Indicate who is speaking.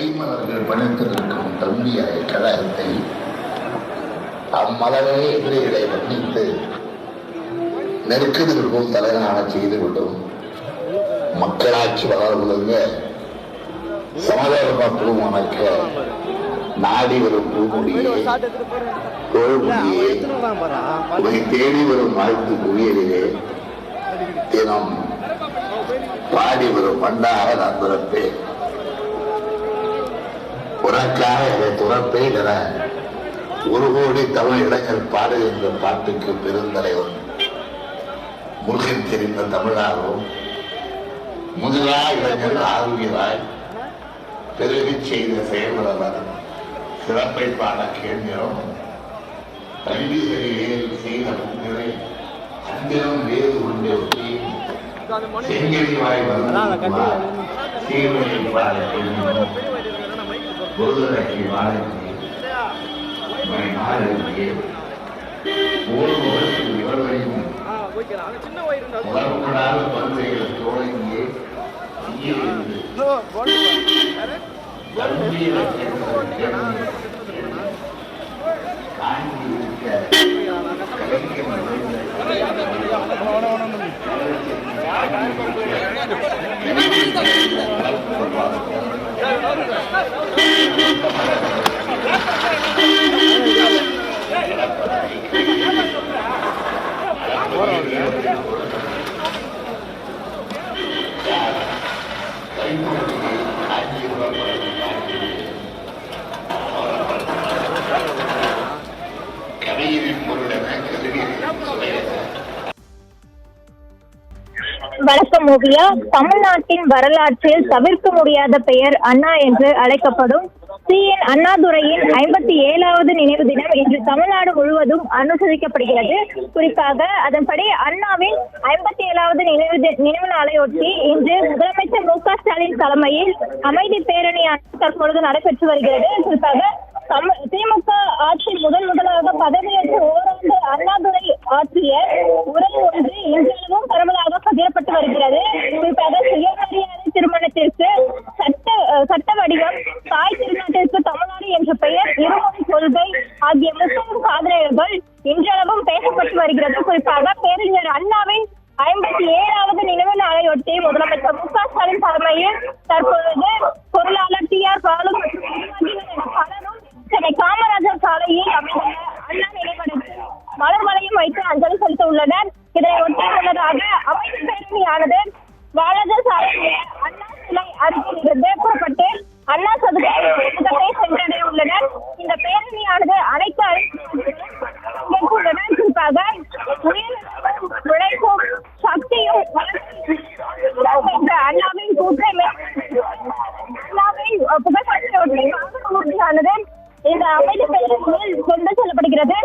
Speaker 1: கைமலர்கள் பணித்திருக்கும் தம்பியாய கழகத்தை அம்மலரே எதிரிகளை வர்ணித்து நெருக்கத்திற்கும் தலைநாண செய்து விடும் மக்களாட்சி வளர்வுங்க சமாதானமாகவும் அமைக்க நாடி வரும் பூமுடியே தோல்முடியே உன்னை தேடி வரும் வாழ்த்து குவியலிலே தினம் பாடி வரும் மண்டாக நான் துறப்பேன். உனக்காக என்னை துறப்பேன் என 1 கோடி தமிழ் இளைஞர் பாடுகின்ற பாட்டுக்கு பெருந்தலைவர் முருகன் தெரிந்த தமிழாகவும் முதலா இளைஞர் ஆர்வியராய் பெருகி செய்த செயல்படவர் சிறப்பை பாட கேள்வியும் கல்விகளிலே செய்த முன்னிலை அந்திரம் வேறு கொண்டே ஒட்டி செங்கடி வாய் வருவார் சீர்வழி பாட கேள்வியும் பொருளை வாழை இவர்களையும் உணர்வுகளாக பல்வேறு தோழங்கியே
Speaker 2: வணக்கம் ஓவியா. தமிழ்நாட்டின் வரலாற்றில் தவிர்க்க முடியாத பெயர் அண்ணா என்று அழைக்கப்படும் CN அண்ணாதுரையின் 57வது நினைவு தினம் இன்று தமிழ்நாடு முழுவதும் அனுசரிக்கப்படுகிறது. குறிப்பாக அதன்படி அண்ணாவின் 57வது நினைவு நாளையொட்டி இன்று முதலமைச்சர் மு.க. ஸ்டாலின் தலைமையில் அமைதி பேரணி தற்பொழுது நடைபெற்று வருகிறது. குறிப்பாக திமுக ஆட்சி முதலாக பதவியேற்ற ஓராண்டு அண்ணாதுரை ஆற்றிய உரை ஒன்று இன்றளவும் பரவலாக பகிரப்பட்டு வருகிறது. குறிப்பாக சுயமரியாதை திருமணத்திற்கு சட்ட வடிவம், தாய் திருநாட்டிற்கு தமிழ்நாடு என்ற பெயர், இருமொழி கொள்கை ஆகிய முஸ்லிம் சாதனைகள் இன்றளவும் பேசப்பட்டு வருகிறது. குறிப்பாக பேரறிஞர் அண்ணாவின் 57வது நினைவு நாளையொட்டி முதலமைச்சர் மு.க. ஸ்டாலின் தலைமையில் தற்பொழுது பொருளாளர் TR பாலு மற்றும் பலரும் சென்னை காமராஜர் சாலையில் அமைந்துள்ள அண்ணா நினைவிடத்தில் மலர் வளையம் வைத்து அஞ்சலி செலுத்த உள்ளனர். இதனை ஒட்டி முன்னதாக அமைதி பேரணியானது வாலாஜர் சாலையில் அண்ணா சிலை அருகில் இருந்து புறப்பட்டு அண்ணா சதுக்கத்தை சென்றடைய உள்ளனர். இந்த பேரணியானது அனைத்து உள்ளனர். குறிப்பாக உழைப்பும் சக்தியும் என்ற அண்ணாவின் கூற்றை அண்ணாவின் புகைப்படத்தையொட்டி இந்த அமைதி பேரணியில் கொண்டு செல்லப்படுகிறது.